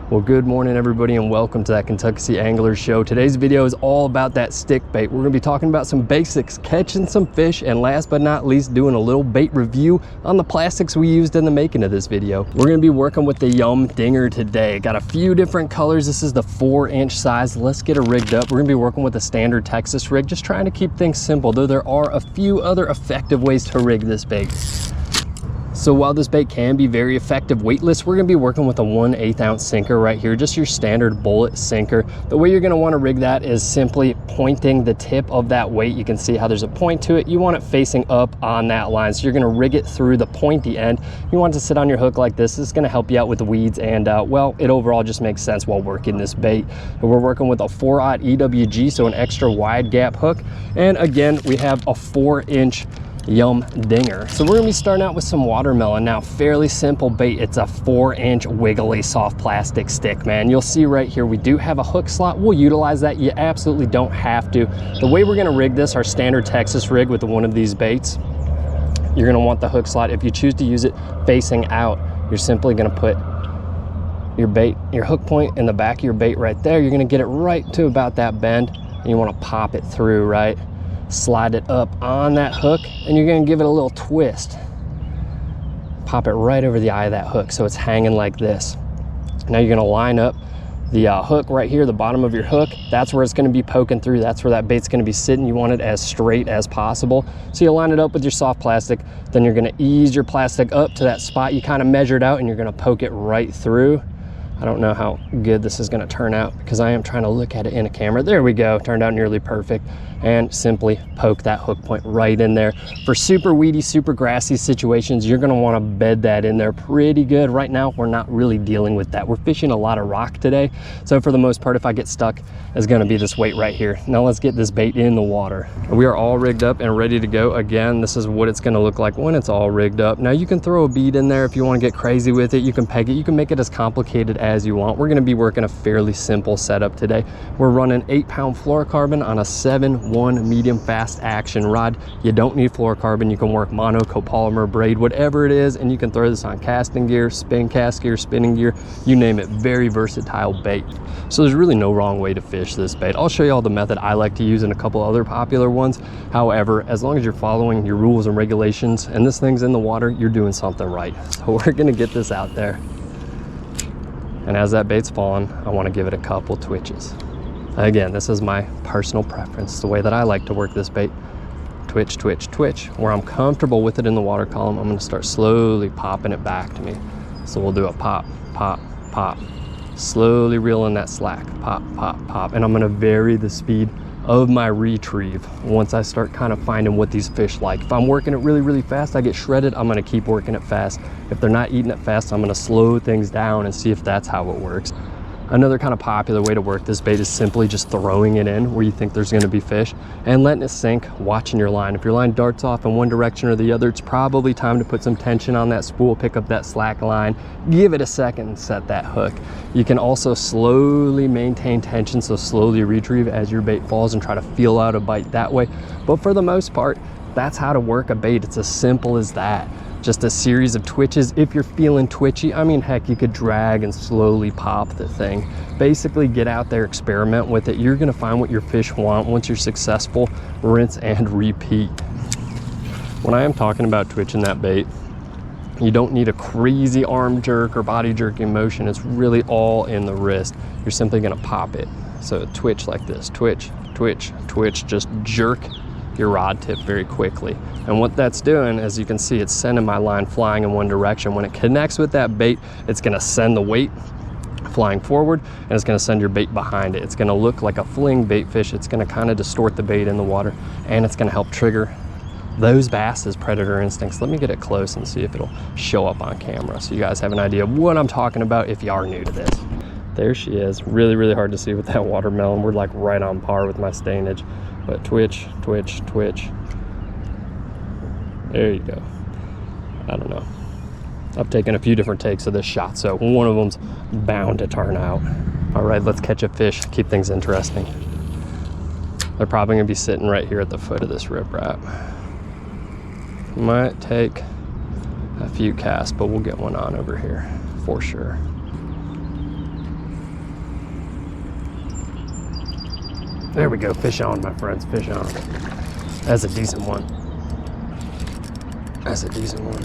Well, good morning everybody and welcome to that Kentuckessee Angler Show. Today's video is all about that stick bait. We're gonna be talking about some basics, catching some fish, and last but not least, doing a little bait review on the plastics we used in the making of this video. We're gonna be working with the Yum Dinger today. Got a few different colors. This is the 4-inch size. Let's get it rigged up. We're gonna be working with a standard Texas rig, just trying to keep things simple, though there are a few other effective ways to rig this bait. So while this bait can be very effective weightless, we're gonna be working with a 1/8 ounce sinker right here, just your standard bullet sinker. The way you're gonna wanna rig that is simply pointing the tip of that weight. You can see how there's a point to it. You want it facing up on that line. So you're gonna rig it through the pointy end. You want it to sit on your hook like this. This is gonna help you out with the weeds and well, it overall just makes sense while working this bait. And we're working with a 4/0 EWG, so an extra wide gap hook. And again, we have a 4-inch Yum Dinger. So we're gonna be starting out with some watermelon. Now, fairly simple bait. It's a 4-inch wiggly soft plastic stick, man. You'll see right here, we do have a hook slot. We'll utilize that. You absolutely don't have to. The way we're gonna rig this, our standard Texas rig with one of these baits, you're gonna want the hook slot. If you choose to use it facing out, you're simply gonna put your bait, your hook point in the back of your bait right there. You're gonna get it right to about that bend, and you wanna pop it through, right? Slide it up on that hook, and you're gonna give it a little twist. Pop it right over the eye of that hook so it's hanging like this. Now you're gonna line up the hook right here, the bottom of your hook. That's where it's gonna be poking through. That's where that bait's gonna be sitting. You want it as straight as possible. So you line it up with your soft plastic, then you're gonna ease your plastic up to that spot you kind of measured out, and you're gonna poke it right through. I don't know how good this is gonna turn out because I am trying to look at it in a camera. There we go, turned out nearly perfect. And simply poke that hook point right in there. For super weedy, super grassy situations, you're gonna wanna bed that in there pretty good. Right now, we're not really dealing with that. We're fishing a lot of rock today. So for the most part, if I get stuck, it's gonna be this weight right here. Now let's get this bait in the water. We are all rigged up and ready to go. Again, this is what it's gonna look like when it's all rigged up. Now you can throw a bead in there if you wanna get crazy with it. You can peg it, you can make it as complicated as you want. We're gonna be working a fairly simple setup today. We're running 8-pound fluorocarbon on a 7/1 medium fast action rod. You don't need fluorocarbon. You can work mono, copolymer, braid, whatever it is, and you can throw this on casting gear, spin cast gear, spinning gear, you name it. Very versatile bait. So there's really no wrong way to fish this bait. I'll show you all the method I like to use and a couple other popular ones. However, as long as you're following your rules and regulations and this thing's in the water, you're doing something right. So we're gonna get this out there. And as that bait's falling, I want to give it a couple twitches. Again, this is my personal preference, the way that I like to work this bait. Twitch, twitch, twitch. Where I'm comfortable with it in the water column, I'm going to start slowly popping it back to me. So we'll do a pop, pop, pop. Slowly reel in that slack. Pop, pop, pop. And I'm going to vary the speed of my retrieve once I start kind of finding what these fish like. If I'm working it really, really fast, I get shredded. I'm gonna keep working it fast. If they're not eating it fast, I'm gonna slow things down and see if that's how it works. Another kind of popular way to work this bait is simply just throwing it in where you think there's gonna be fish and letting it sink, watching your line. If your line darts off in one direction or the other, it's probably time to put some tension on that spool, pick up that slack line, give it a second and set that hook. You can also slowly maintain tension, so slowly retrieve as your bait falls and try to feel out a bite that way. But for the most part, that's how to work a bait. It's as simple as that. Just a series of twitches. If you're feeling twitchy, I mean, heck, you could drag and slowly pop the thing. Basically, get out there, experiment with it. You're gonna find what your fish want. Once you're successful, rinse and repeat. When I am talking about twitching that bait, you don't need a crazy arm jerk or body jerking motion. It's really all in the wrist. You're simply gonna pop it. So twitch like this, twitch, twitch, twitch, just jerk your rod tip very quickly. And what that's doing, as you can see, it's sending my line flying in one direction. When it connects with that bait, it's gonna send the weight flying forward and it's gonna send your bait behind it. It's gonna look like a fling bait fish. It's gonna kind of distort the bait in the water, and it's gonna help trigger those bass's predator instincts. Let me get it close and see if it'll show up on camera so you guys have an idea of what I'm talking about if you are new to this. There she is. Really, really hard to see with that watermelon. We're like right on par with my stainage. But twitch, twitch, twitch. There you go. I don't know. I've taken a few different takes of this shot, so one of them's bound to turn out. All right, let's catch a fish, keep things interesting. They're probably gonna be sitting right here at the foot of this riprap. Might take a few casts, but we'll get one on over here for sure. There we go, fish on, my friends, fish on. That's a decent one. That's a decent one.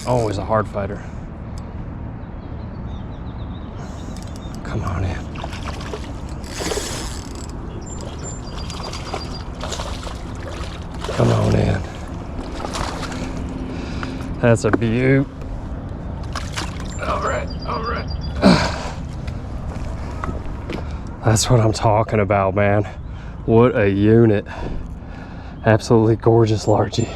Always a hard fighter. Come on in. Come on in. That's a beaut. All right, all right. That's what I'm talking about, man. What a unit. Absolutely gorgeous largie.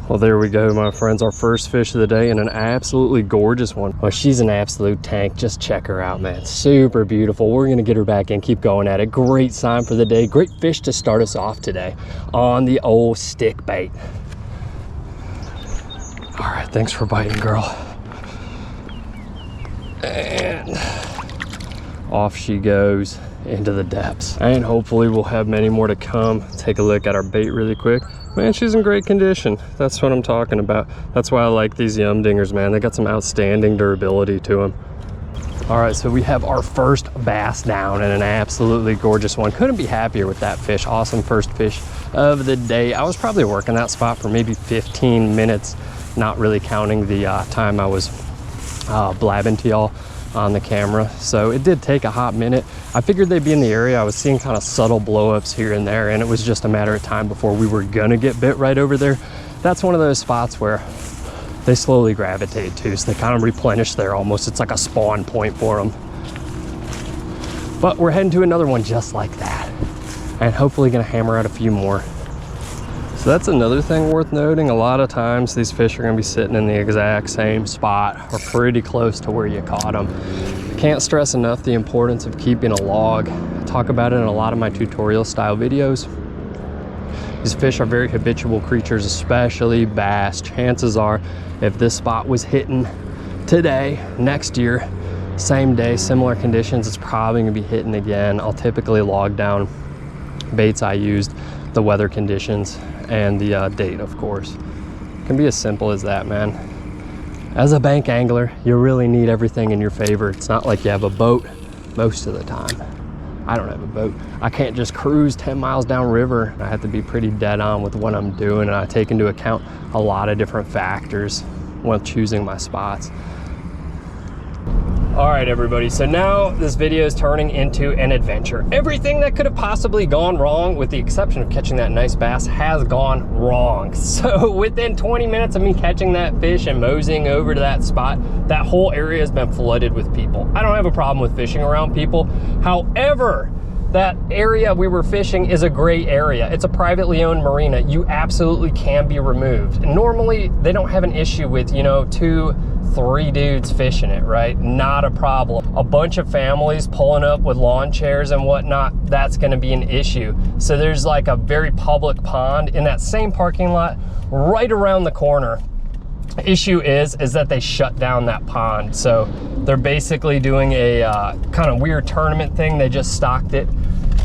Well, there we go, my friends. Our first fish of the day, and an absolutely gorgeous one. Well, she's an absolute tank. Just check her out, man. Super beautiful. We're gonna get her back in, keep going at it. Great sign for the day. Great fish to start us off today on the old stick bait. All right, thanks for biting, girl. And off she goes into the depths. And hopefully we'll have many more to come. Take a look at our bait really quick. Man, she's in great condition. That's what I'm talking about. That's why I like these yum dingers, man. They got some outstanding durability to them. All right, so we have our first bass down, and an absolutely gorgeous one. Couldn't be happier with that fish. Awesome first fish of the day. I was probably working that spot for maybe 15 minutes, not really counting the time I was blabbing to y'all on the camera. So it did take a hot minute. I figured they'd be in the area. I was seeing kind of subtle blow-ups here and there, and it was just a matter of time before we were gonna get bit right over there. That's one of those spots where they slowly gravitate to, so they kind of replenish there almost. It's like a spawn point for them. But we're heading to another one just like that, and hopefully gonna hammer out a few more. So that's another thing worth noting. A lot of times these fish are gonna be sitting in the exact same spot or pretty close to where you caught them. Can't stress enough the importance of keeping a log. I talk about it in a lot of my tutorial style videos. These fish are very habitual creatures, especially bass. Chances are, if this spot was hitting today, next year, same day, similar conditions, it's probably gonna be hitting again. I'll typically log down baits I used, the weather conditions, and the date, of course. It can be as simple as that, man. As a bank angler, you really need everything in your favor. It's not like you have a boat most of the time. I don't have a boat. I can't just cruise 10 miles downriver. I have to be pretty dead on with what I'm doing, and I take into account a lot of different factors when choosing my spots. All right, everybody, so now this video is turning into an adventure. Everything that could have possibly gone wrong, with the exception of catching that nice bass, has gone wrong. So within 20 minutes of me catching that fish and moseying over to that spot, that whole area has been flooded with people. I don't have a problem with fishing around people. However, that area we were fishing is a gray area. It's a privately owned marina. You absolutely can be removed. And normally they don't have an issue with, you know, 2-3 dudes fishing it, right? Not a problem. A bunch of families pulling up with lawn chairs and whatnot, that's gonna be an issue. So there's like a very public pond in that same parking lot right around the corner. Issue is that they shut down that pond. So they're basically doing a kind of weird tournament thing. They just stocked it.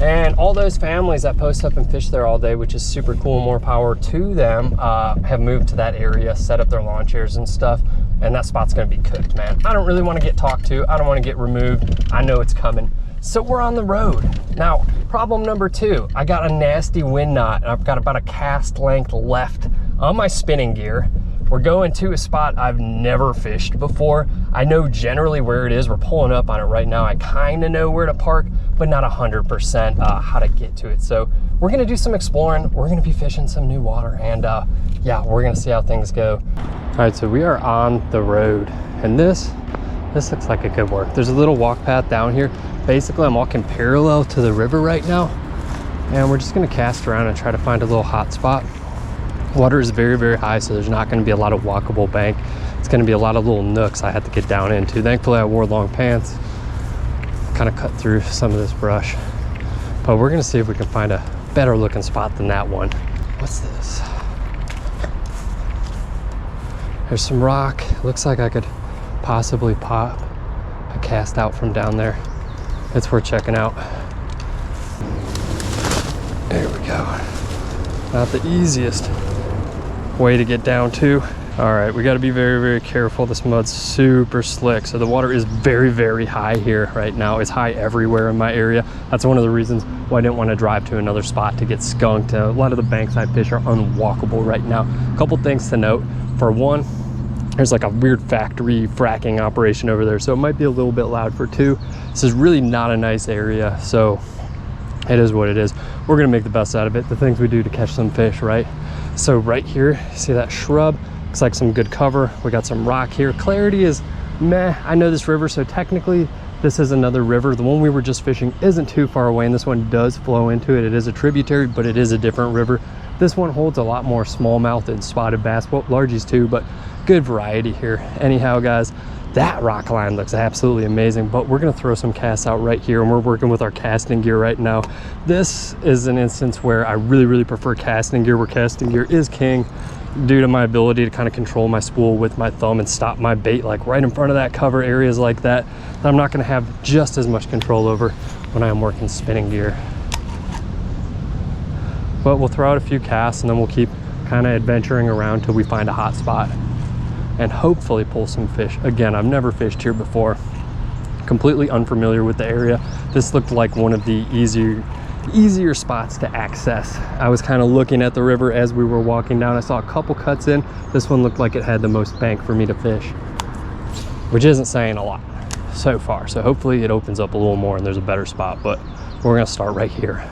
And all those families that post up and fish there all day, which is super cool, more power to them, have moved to that area, set up their lawn chairs and stuff. And that spot's gonna be cooked, man. I don't really wanna get talked to. I don't wanna get removed. I know it's coming. So we're on the road. Now, problem number 2, I got a nasty wind knot. I've got about a cast length left on my spinning gear. We're going to a spot I've never fished before. I know generally where it is. We're pulling up on it right now. I kind of know where to park, but not 100% how to get to it. So we're gonna do some exploring. We're gonna be fishing some new water, and yeah, we're gonna see how things go. All right, so we are on the road, and this looks like it could work. There's a little walk path down here. Basically, I'm walking parallel to the river right now, and we're just gonna cast around and try to find a little hot spot. Water is very, very high, so there's not gonna be a lot of walkable bank. It's gonna be a lot of little nooks I have to get down into. Thankfully, I wore long pants, kind of cut through some of this brush. But we're gonna see if we can find a better looking spot than that one. What's this? There's some rock. Looks like I could possibly pop a cast out from down there. It's worth checking out. There we go. Not the easiest way to get down to. All right, we got to be very, very careful. This mud's super slick. So the water is very, very high here right now. It's high everywhere in my area. That's one of the reasons why I didn't want to drive to another spot to get skunked. A lot of the banks I fish are unwalkable right now. A couple things to note. For one, there's like a weird factory fracking operation over there, so it might be a little bit loud. For two, this is really not a nice area, so it is what it is. We're gonna make the best out of it. The things we do to catch some fish, right? So right here, see that shrub? Looks like some good cover. We got some rock here. Clarity is meh. I know this river, so technically this is another river. The one we were just fishing isn't too far away, and this one does flow into it. It is a tributary, but it is a different river. This one holds a lot more smallmouth and spotted bass, well, largies too, but good variety here. Anyhow, guys, that rock line looks absolutely amazing, but we're gonna throw some casts out right here, and we're working with our casting gear right now. This is an instance where I really, really prefer casting gear, where casting gear is king, due to my ability to kind of control my spool with my thumb and stop my bait like right in front of that cover, areas like that I'm not going to have just as much control over when I am working spinning gear. But we'll throw out a few casts, and then we'll keep kind of adventuring around till we find a hot spot and hopefully pull some fish. Again, I've never fished here before, completely unfamiliar with the area. This looked like one of the easier spots to access. I was kind of looking at the river as we were walking down. I saw a couple cuts in. This one looked like it had the most bank for me to fish, which isn't saying a lot so far. So hopefully it opens up a little more and there's a better spot, but we're gonna start right here.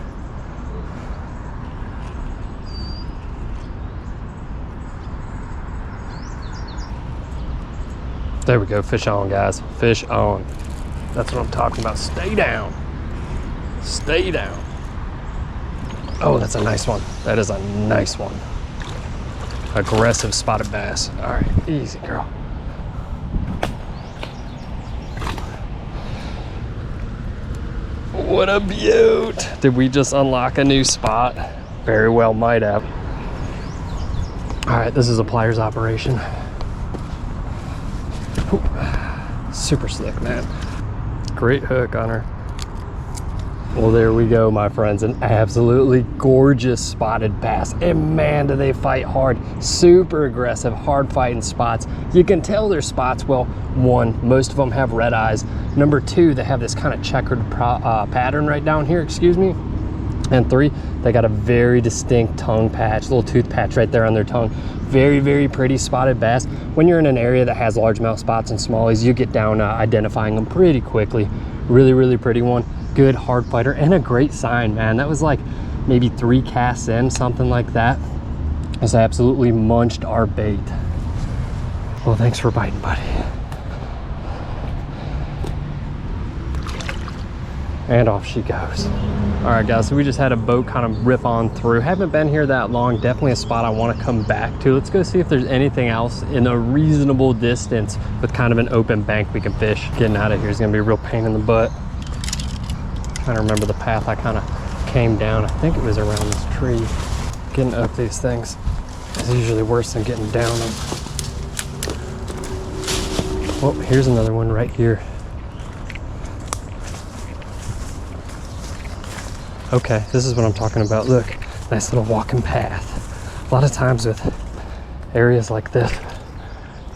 There we go, fish on, guys, fish on. That's what I'm talking about. Stay down, stay down. Oh, that's a nice one. That is a nice one. Aggressive spotted bass. All right, easy, girl. What a beaut. Did we just unlock a new spot? Very well might have. All right, this is a pliers operation. Ooh, super slick, man. Great hook on her. Well, there we go, my friends. An absolutely gorgeous spotted bass. And man, do they fight hard. Super aggressive, hard fighting spots. You can tell they're spots. Well, one, most of them have red eyes. Number two, they have this kind of checkered pattern right down here, excuse me. And three, they got a very distinct tongue patch, little tooth patch right there on their tongue. Very, very pretty spotted bass. When you're in an area that has largemouth spots and smallies, you get down identifying them pretty quickly. Really, really pretty one. Good hard fighter and a great sign, man. That was like maybe 3 casts in, something like that. It's absolutely munched our bait. Well, thanks for biting, buddy. And off she goes. All right, guys, so we just had a boat kind of rip on through. Haven't been here that long. Definitely a spot I want to come back to. Let's go see if there's anything else in a reasonable distance with kind of an open bank we can fish. Getting out of here is gonna be a real pain in the butt. Trying to remember the path I kind of came down. I think it was around this tree. Getting up these things is usually worse than getting down them. Oh, here's another one right here. Okay, this is what I'm talking about. Look, nice little walking path. A lot of times with areas like this,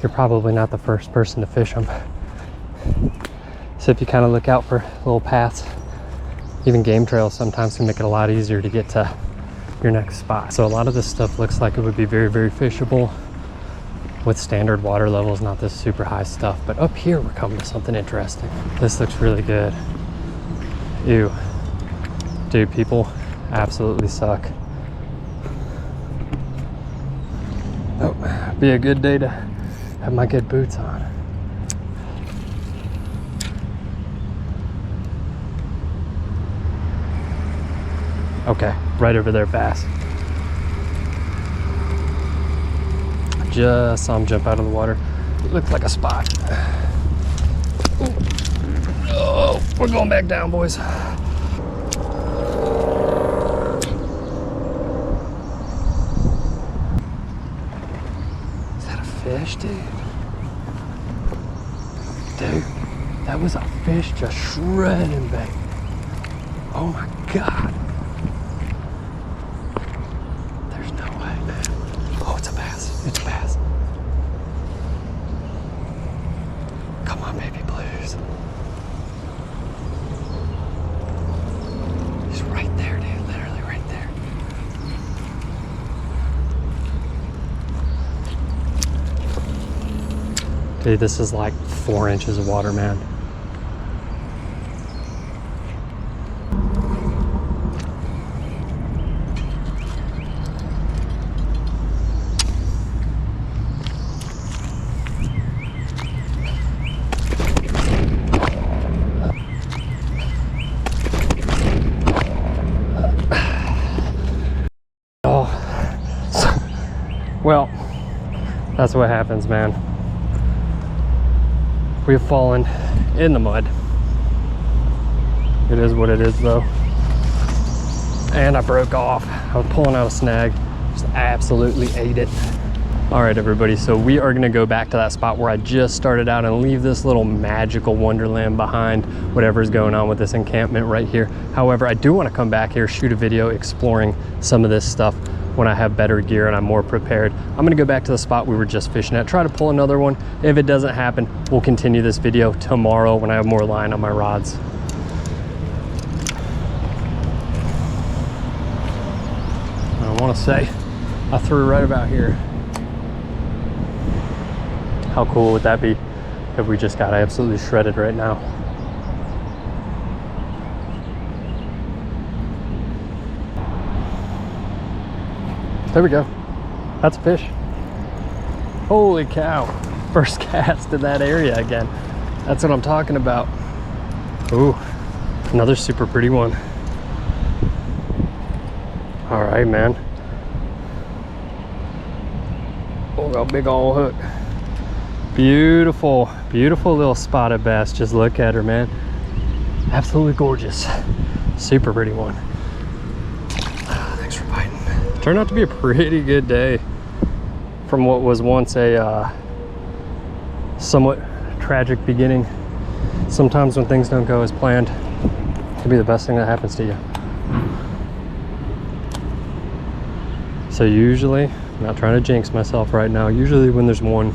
you're probably not the first person to fish them. So if you kind of look out for little paths, even game trails sometimes can make it a lot easier to get to your next spot. So a lot of this stuff looks like it would be very, very fishable with standard water levels, not this super high stuff. But up here, we're coming to something interesting. This looks really good. Ew. Dude, people absolutely suck. Oh, be a good day to have my good boots on. Okay, right over there, bass. Just saw him jump out of the water. It looked like a spot. Oh, we're going back down, boys. Is that a fish, dude? Dude, that was a fish just shredding, babe. Oh my God. There's no way, man. Oh, it's a bass. It's a bass. Come on, baby, please. He's right there, dude. Literally right there. Dude, this is like 4 inches of water, man. Well, that's what happens, man. We've fallen in the mud. It is what it is, though. And I broke off. I was pulling out a snag, just absolutely ate it. All right, everybody, so we are gonna go back to that spot where I just started out and leave this little magical wonderland behind, whatever's going on with this encampment right here. However, I do wanna come back here, shoot a video exploring some of this stuff when I have better gear and I'm more prepared. I'm gonna go back to the spot we were just fishing at, try to pull another one. If it doesn't happen, we'll continue this video tomorrow when I have more line on my rods. I wanna say, I threw right about here. How cool would that be if we just got absolutely shredded right now? There we go. That's a fish. Holy cow. First cast in that area again. That's what I'm talking about. Ooh, another super pretty one. All right, man. Oh, got a big old hook. Beautiful, beautiful little spotted bass. Just look at her, man. Absolutely gorgeous. Super pretty one. Thanks for biting. Turned out to be a pretty good day from what was once a somewhat tragic beginning. Sometimes when things don't go as planned, it can be the best thing that happens to you. So usually, I'm not trying to jinx myself right now, usually when there's one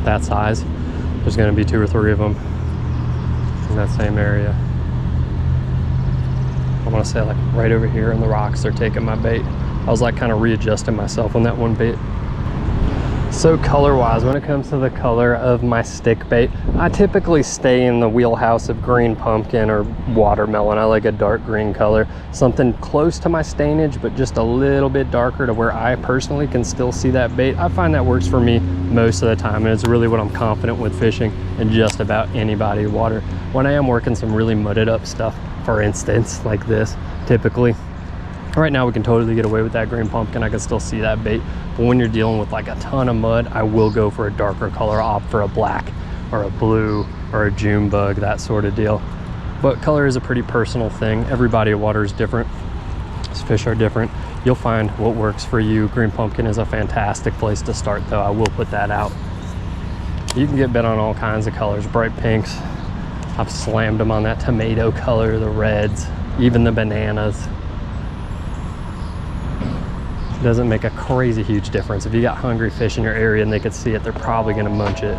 that size, there's going to be 2 or 3 of them in that same area. I want to say like right over here in the rocks they're taking my bait. I was like kind of readjusting myself on that one bait. So color wise, when it comes to the color of my stick bait, I typically stay in the wheelhouse of green pumpkin or watermelon. I like a dark green color, something close to my stainage but just a little bit darker to where I personally can still see that bait. I find that works for me most of the time, and it's really what I'm confident with fishing in just about any body of water. When I am working some really mudded up stuff, for instance like this, typically right now we can totally get away with that green pumpkin. I can still see that bait. But when you're dealing with like a ton of mud, I will go for a darker color, opt for a black or a blue or a June bug, that sort of deal. But color is a pretty personal thing. Every body of water is different. These fish are different. You'll find what works for you. Green pumpkin is a fantastic place to start though. I will put that out. You can get bit on all kinds of colors, bright pinks. I've slammed them on that tomato color, the reds, even the bananas. Doesn't make a crazy huge difference. If you got hungry fish in your area and they could see it, they're probably gonna munch it.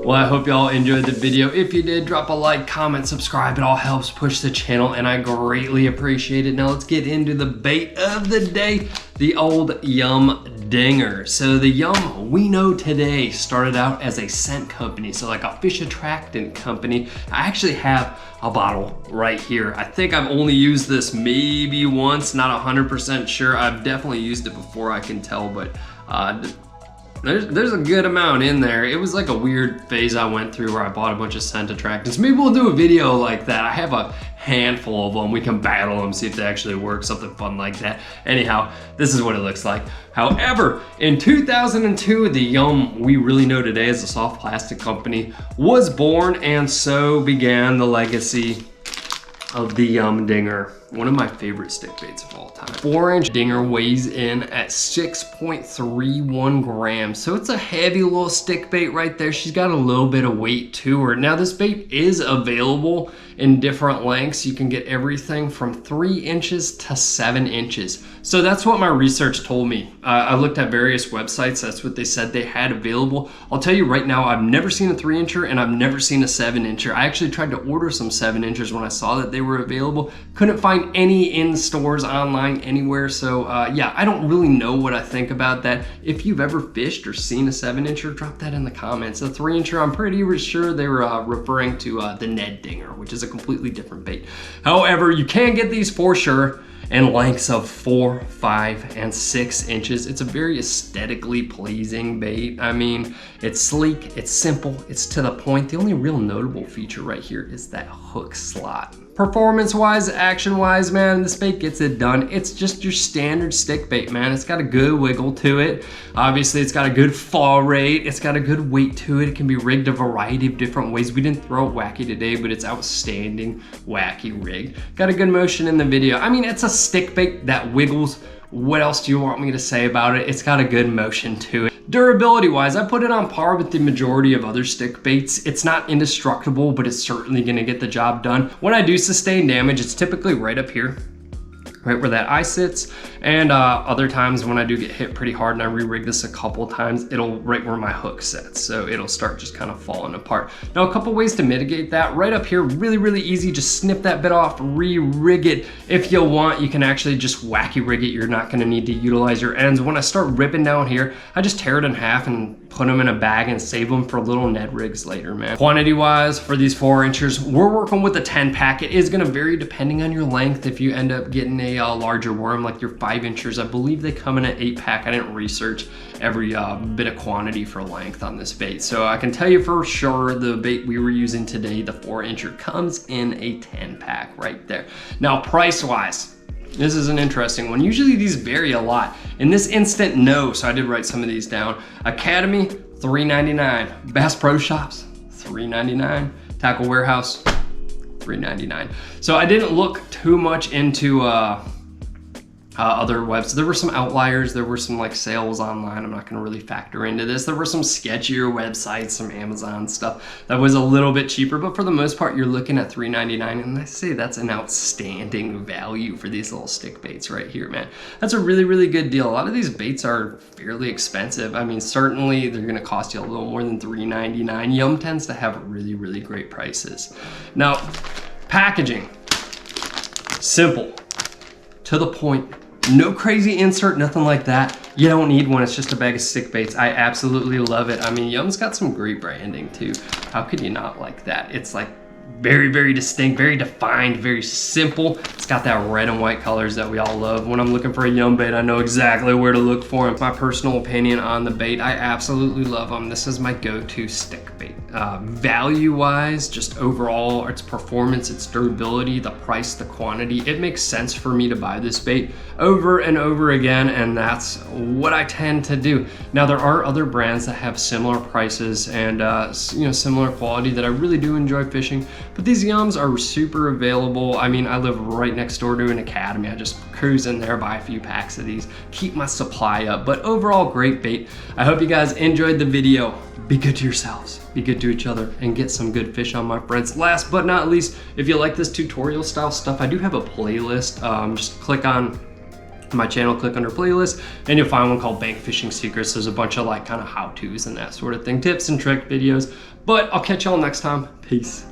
Well, I hope y'all enjoyed the video. If you did, drop a like, comment, subscribe. It all helps push the channel and I greatly appreciate it. Now let's get into the bait of the day, the old Yum Dinger. So the Yum we know today started out as a scent company, so like a fish attractant company. I actually have a bottle right here. I think I've only used this maybe once, not 100% sure. I've definitely used it before, I can tell, but there's a good amount in there. It was like a weird phase I went through where I bought a bunch of scent attractants. Maybe we'll do a video like that. I have a handful of them. We can battle them, see if they actually work, something fun like that. Anyhow, this is what it looks like. However, in 2002, the Yum we really know today as a soft plastic company was born, and so began the legacy of the Yum Dinger. One of my favorite stick baits of all time. 4-inch dinger weighs in at 6.31 grams. So it's a heavy little stick bait right there. She's got a little bit of weight to her. Now this bait is available in different lengths. You can get everything from 3 inches to 7 inches. So that's what my research told me. I looked at various websites. That's what they said they had available. I'll tell you right now, I've never seen a 3-incher and I've never seen a 7-incher. I actually tried to order some 7-inchers when I saw that they were available. Couldn't find any in stores, online, anywhere. So yeah, I don't really know what I think about that. If you've ever fished or seen a 7-incher, drop that in the comments. The 3-incher, I'm pretty sure they were referring to the Ned Dinger, which is a completely different bait. However, you can get these for sure in lengths of 4, 5, and 6 inches. It's a very aesthetically pleasing bait. I mean, it's sleek, it's simple, it's to the point. The only real notable feature right here is that hook slot. Performance-wise, action-wise, man, this bait gets it done. It's just your standard stick bait, man. It's got a good wiggle to it. Obviously, it's got a good fall rate. It's got a good weight to it. It can be rigged a variety of different ways. We didn't throw it wacky today, but it's outstanding wacky rig. Got a good motion in the video. I mean, it's a stick bait that wiggles. What else do you want me to say about it? It's got a good motion to it. Durability wise, I put it on par with the majority of other stick baits. It's not indestructible, but it's certainly gonna get the job done. When I do sustain damage, it's typically right up here, right where that eye sits. And other times when I do get hit pretty hard and I re-rig this a couple times, it'll right where my hook sits. So it'll start just kind of falling apart. Now, a couple ways to mitigate that. Right up here, really, really easy. Just snip that bit off, re-rig it. If you want, you can actually just wacky rig it. You're not gonna need to utilize your ends. When I start ripping down here, I just tear it in half and put them in a bag and save them for little Ned rigs later, man. Quantity wise, for these 4-inchers, we're working with a 10-pack. It is gonna vary depending on your length. If you end up getting a larger worm like your 5-inchers, I believe they come in an 8-pack. I didn't research every bit of quantity for length on this bait. So I can tell you for sure the bait we were using today, the 4-incher, comes in a 10-pack right there. Now, price-wise, this is an interesting one. Usually these vary a lot. In this instant, no, so I did write some of these down. Academy, $3.99. Bass Pro Shops, $3.99. Tackle Warehouse, $3.99. So I didn't look too much into other websites. There were some outliers. There were some like sales online. I'm not gonna really factor into this. There were some sketchier websites, some Amazon stuff that was a little bit cheaper, but for the most part, you're looking at $3.99, and I say that's an outstanding value for these little stick baits right here, man. That's a really, really good deal. A lot of these baits are fairly expensive. I mean, certainly they're gonna cost you a little more than $3.99. Yum tends to have really, really great prices. Now, packaging, simple, to the point. No crazy insert, nothing like that. You don't need one, it's just a bag of stick baits. I absolutely love it. I mean, Yum's got some great branding too. How could you not like that? It's like very, very distinct, very defined, very simple. It's got that red and white colors that we all love. When I'm looking for a Yum bait, I know exactly where to look for them. My personal opinion on the bait, I absolutely love them. This is my go-to stick bait. Value-wise, just overall, its performance, its durability, the price, the quantity, it makes sense for me to buy this bait over and over again, and that's what I tend to do. Now, there are other brands that have similar prices and similar quality that I really do enjoy fishing, but these Yums are super available. I mean, I live right next door to an Academy. I just cruise in there, buy a few packs of these, keep my supply up, but overall, great bait. I hope you guys enjoyed the video. Be good to yourselves, be good to each other, and get some good fish on, my friends. Last but not least, if you like this tutorial style stuff, I do have a playlist. Just click on my channel, click under playlist, and you'll find one called Bank Fishing Secrets. There's a bunch of like kind of how-tos and that sort of thing, tips and trick videos. But I'll catch y'all next time. Peace.